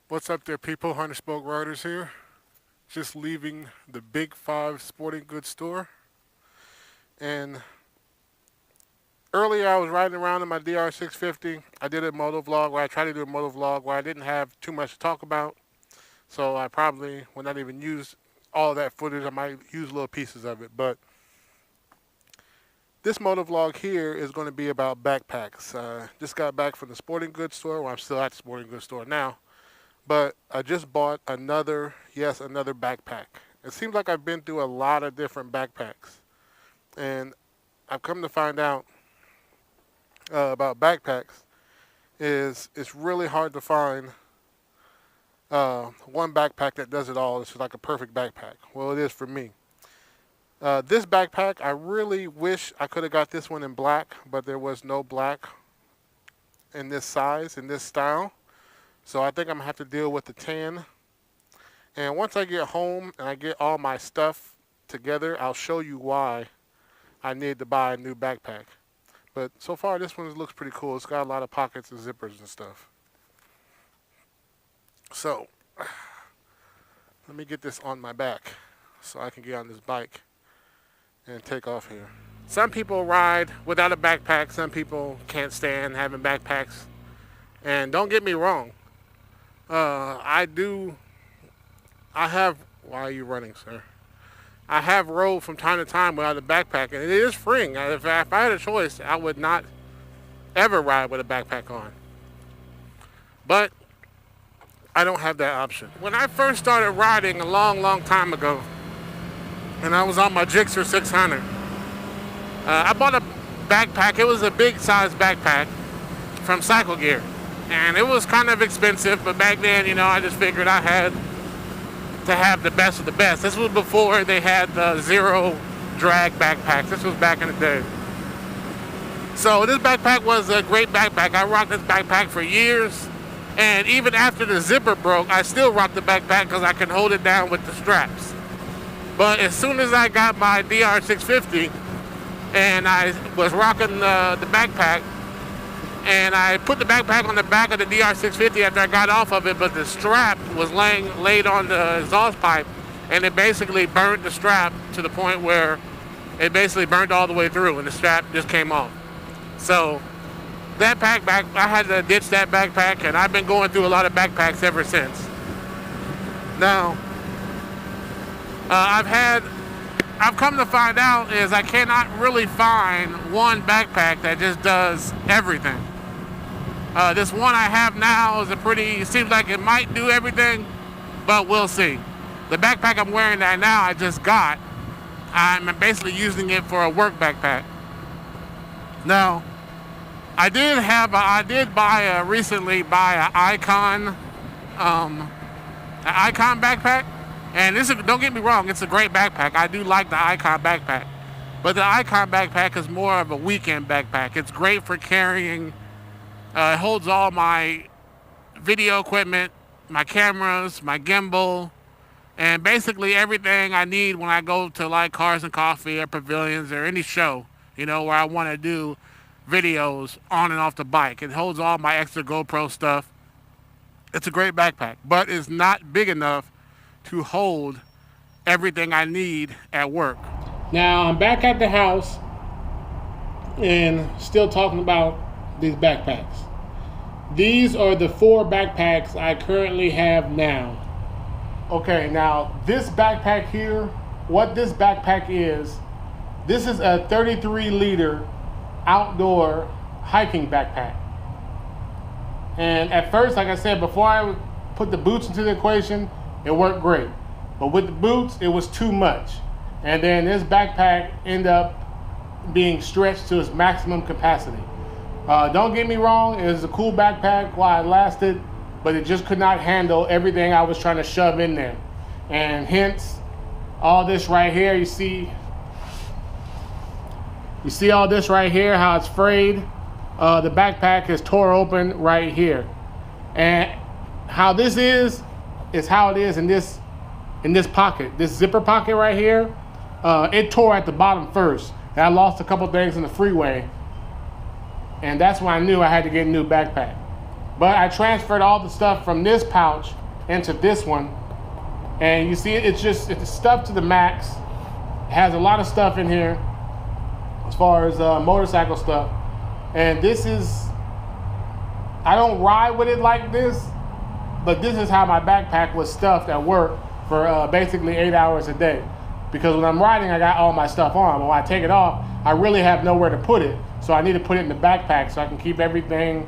What's up there, people? Hunter Spoke Riders here. Just leaving the Big Five Sporting Goods store. And earlier I was riding around in my DR650. I did a moto vlog where I tried to do a moto vlog where I didn't have too much to talk about. So I probably will not even use all of that footage. I might use little pieces of it. But this moto vlog here is going to be about backpacks. Just got back from the sporting goods store. Well, I'm still at the sporting goods store now. But I just bought another backpack. It seems like I've been through a lot of different backpacks. And I've come to find out about backpacks is it's really hard to find one backpack that does it all. It's like a perfect backpack. Well, it is for me. This backpack, I really wish I could have got this one in black, but there was no black in this size, in this style. So I think I'm going to have to deal with the tan. And once I get home and I get all my stuff together, I'll show you why I need to buy a new backpack. But so far, this one looks pretty cool. It's got a lot of pockets and zippers and stuff. So let me get this on my back so I can get on this bike and take off here. Some people ride without a backpack. Some people can't stand having backpacks. And don't get me wrong. Why are you running, sir? I have rode from time to time without a backpack, and it is freeing. If I had a choice, I would not ever ride with a backpack on. But I don't have that option. When I first started riding a long time ago, and I was on my Gixxer 600, I bought a backpack. It was a big size backpack from Cycle Gear. And it was kind of expensive, but back then, I just figured I had to have the best of the best. This was before they had the zero drag backpacks. This was back in the day. So this backpack was a great backpack. I rocked this backpack for years. And even after the zipper broke, I still rocked the backpack because I can hold it down with the straps. But as soon as I got my DR650 and I was rocking the backpack, and I put the backpack on the back of the DR650 after I got off of it, but the strap was laid on the exhaust pipe, and it basically burned the strap to the point where it basically burned all the way through, and the strap just came off. So that I had to ditch that backpack, and I've been going through a lot of backpacks ever since. Now, I've come to find out is I cannot really find one backpack that just does everything. This one I have now it seems like it might do everything, but we'll see. The backpack I'm wearing that now I just got, I'm basically using it for a work backpack. Now, I did recently buy an Icon backpack. And don't get me wrong, it's a great backpack. I do like the Icon backpack. But the Icon backpack is more of a weekend backpack. It's great for carrying. It holds all my video equipment, my cameras, my gimbal, and basically everything I need when I go to like Cars and Coffee or Pavilions or any show, where I want to do videos on and off the bike. It holds all my extra GoPro stuff. It's a great backpack, but it's not big enough to hold everything I need at work. Now I'm back at the house and still talking about these backpacks. These are the 4 backpacks I currently have now. Okay, now this backpack here, what this backpack is, this is a 33-liter outdoor hiking backpack. And at first, like I said, before I put the boots into the equation, it worked great. But with the boots, it was too much. And then this backpack ended up being stretched to its maximum capacity. Don't get me wrong, it was a cool backpack while it lasted, but it just could not handle everything I was trying to shove in there. And hence, all this right here, you see all this right here, how it's frayed? The backpack is tore open right here. And how this is how it is in this pocket. This zipper pocket right here, it tore at the bottom first. And I lost a couple things in the freeway. And that's when I knew I had to get a new backpack. But I transferred all the stuff from this pouch into this one. And you see it's stuffed to the max. It has a lot of stuff in here as far as motorcycle stuff. And this is, I don't ride with it like this, but this is how my backpack was stuffed at work for basically 8 hours a day. Because when I'm riding, I got all my stuff on. But when I take it off, I really have nowhere to put it. So I need to put it in the backpack so I can keep everything,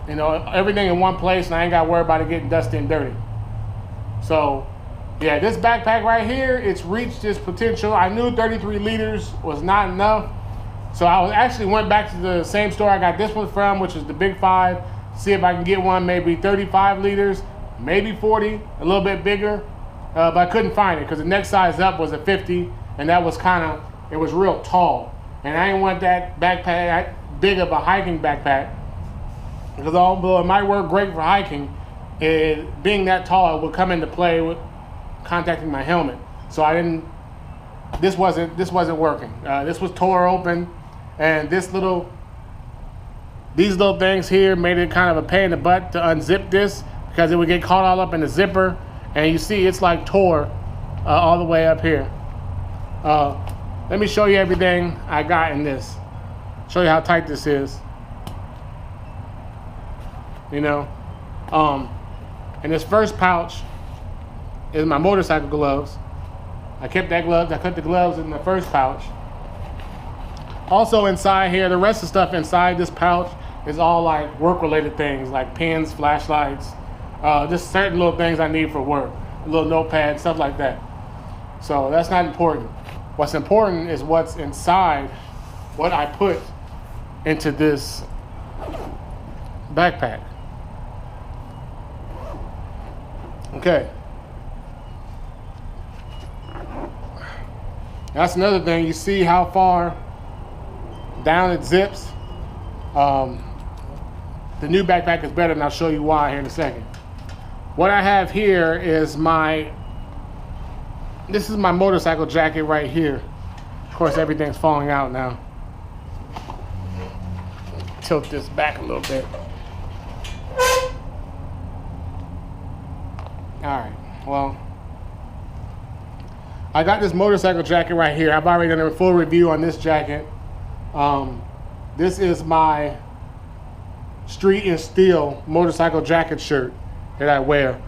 everything in one place, and I ain't got to worry about it getting dusty and dirty. So, yeah, this backpack right here, it's reached its potential. I knew 33 liters was not enough. So I actually went back to the same store I got this one from, which is the Big 5, see if I can get one maybe 35 liters, maybe 40, a little bit bigger. But I couldn't find it because the next size up was a 50, and that was it was real tall. And I didn't want that backpack that big of a hiking backpack, because although it might work great for hiking, being that tall, it would come into play with contacting my helmet. So this wasn't working. This was tore open, and these little things here made it kind of a pain in the butt to unzip this, because it would get caught all up in the zipper. And you see it's like tore all the way up here. Let me show you everything I got in this. Show you how tight this is. And this first pouch is my motorcycle gloves. I kept the gloves in the first pouch. Also inside here, the rest of the stuff inside this pouch is all like work-related things, like pens, flashlights, just certain little things I need for work, a little notepad, stuff like that. So that's not important. What's important is what's inside, what I put into this backpack. Okay. That's another thing. You see how far down it zips. The new backpack is better, and I'll show you why here in a second. What I have here is this is my motorcycle jacket right here. Of course, everything's falling out now. Tilt this back a little bit. Alright, well, I got this motorcycle jacket right here. I've already done a full review on this jacket. This is my Street and Steel motorcycle jacket shirt that I wear.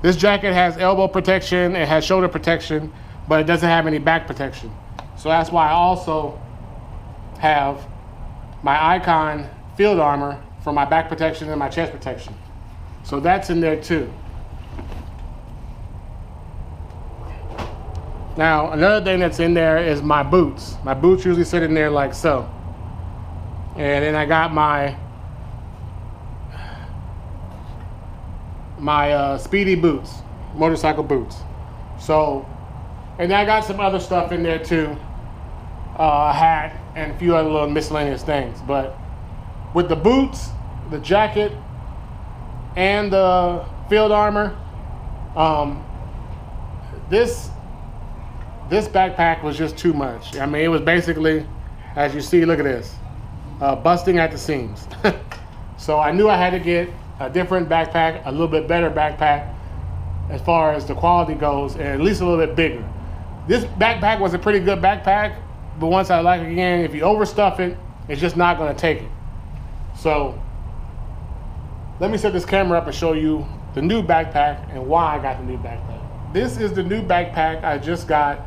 This jacket has elbow protection, it has shoulder protection, but it doesn't have any back protection. So that's why I also have my Icon field armor for my back protection and my chest protection. So that's in there too. Now, another thing that's in there is my boots. My boots usually sit in there like so. And then I got my Speedy boots, motorcycle boots. So, and then I got some other stuff in there too. A hat and a few other little miscellaneous things. But with the boots, the jacket, and the field armor, this backpack was just too much. I mean, it was basically, as you see, look at this, busting at the seams. So I knew I had to get a different backpack, a little bit better backpack as far as the quality goes, and at least a little bit bigger. This backpack was a pretty good backpack, but once I like it again, if you overstuff it, it's just not going to take it. So let me set this camera up and show you the new backpack and why I got the new backpack. This is the new backpack I just got.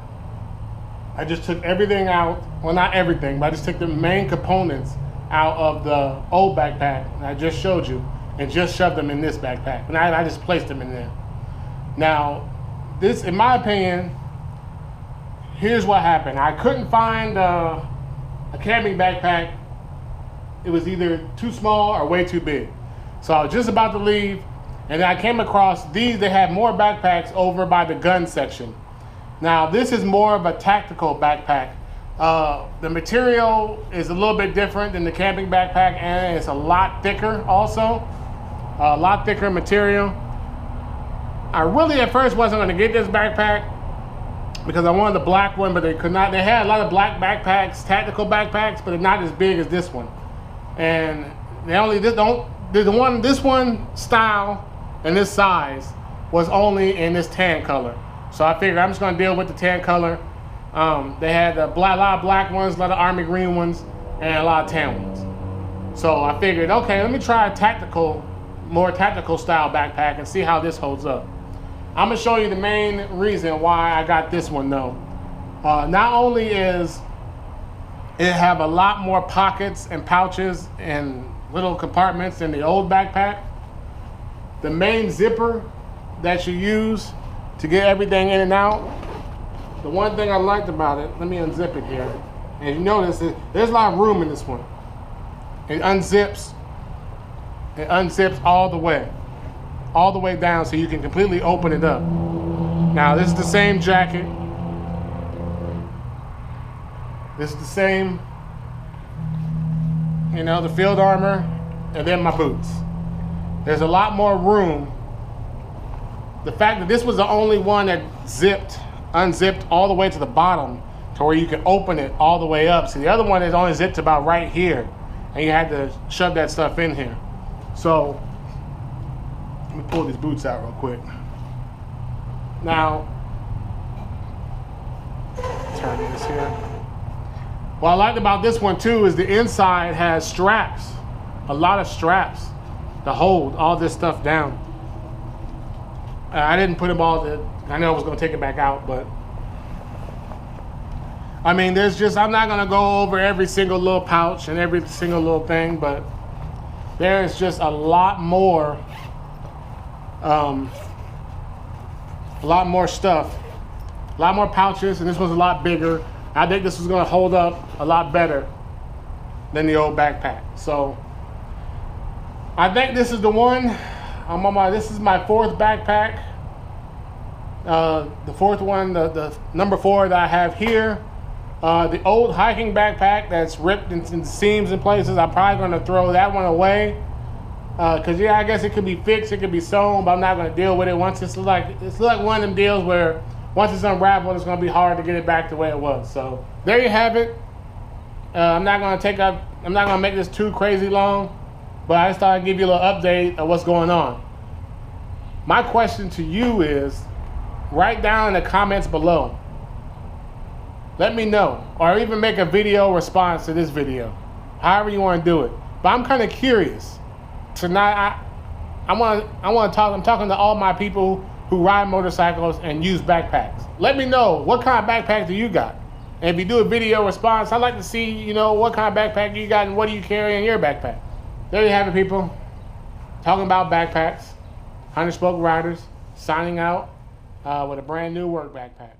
I just took everything out, well, not everything, but I just took the main components out of the old backpack I just showed you and just shoved them in this backpack. And I just placed them in there. Now, this, in my opinion, here's what happened. I couldn't find a camping backpack. It was either too small or way too big. So I was just about to leave, and then I came across these. They had more backpacks over by the gun section. Now, this is more of a tactical backpack. The material is a little bit different than the camping backpack, and it's a lot thicker also. A lot thicker material. I really at first wasn't going to get this backpack because I wanted the black one, but they could not. They had a lot of black backpacks, tactical backpacks, but they're not as big as this one. And they only this one style in this size was only in this tan color. So I figured I'm just gonna deal with the tan color. They had a lot of black ones, a lot of army green ones, and a lot of tan ones. So I figured, okay, let me try a more tactical style backpack and see how this holds up. I'm gonna show you the main reason why I got this one though. Not only is it have a lot more pockets and pouches and little compartments than the old backpack, the main zipper that you use to get everything in and out, the one thing I liked about it, let me unzip it here. And you notice that there's a lot of room in this one. It unzips all the way down so you can completely open it up. Now this is the same jacket. This is the same, the field armor, and then my boots. There's a lot more room. The fact that this was the only one that unzipped all the way to the bottom to where you can open it all the way up. See, the other one is only zipped about right here, and you had to shove that stuff in here. So, let me pull these boots out real quick. Now, turn this here. What I liked about this one too is the inside has straps, a lot of straps to hold all this stuff down. I didn't put them all, I know I was gonna take it back out, but I mean, I'm not gonna go over every single little pouch and every single little thing, but there's just a lot more stuff, a lot more pouches, and this one's a lot bigger. I think this is gonna hold up a lot better than the old backpack. So I think this is the one. This is my fourth backpack. The fourth one, the number 4 that I have here. The old hiking backpack that's ripped into seams in places, I'm probably gonna throw that one away. Cause I guess it could be fixed, it could be sewn, but I'm not gonna deal with it once it's like one of them deals where once it's unraveled, it's gonna be hard to get it back the way it was. So there you have it. I'm not gonna make this too crazy long, but I just thought I'd give you a little update of what's going on. My question to you is, write down in the comments below. Let me know, or even make a video response to this video, however you want to do it. But I'm kind of curious. Tonight, I'm talking to all my people who ride motorcycles and use backpacks. Let me know, what kind of backpack do you got? And if you do a video response, I'd like to see, what kind of backpack you got and what do you carry in your backpack. There you have it, people. Talking about backpacks. 100 Spoke Riders signing out with a brand new work backpack.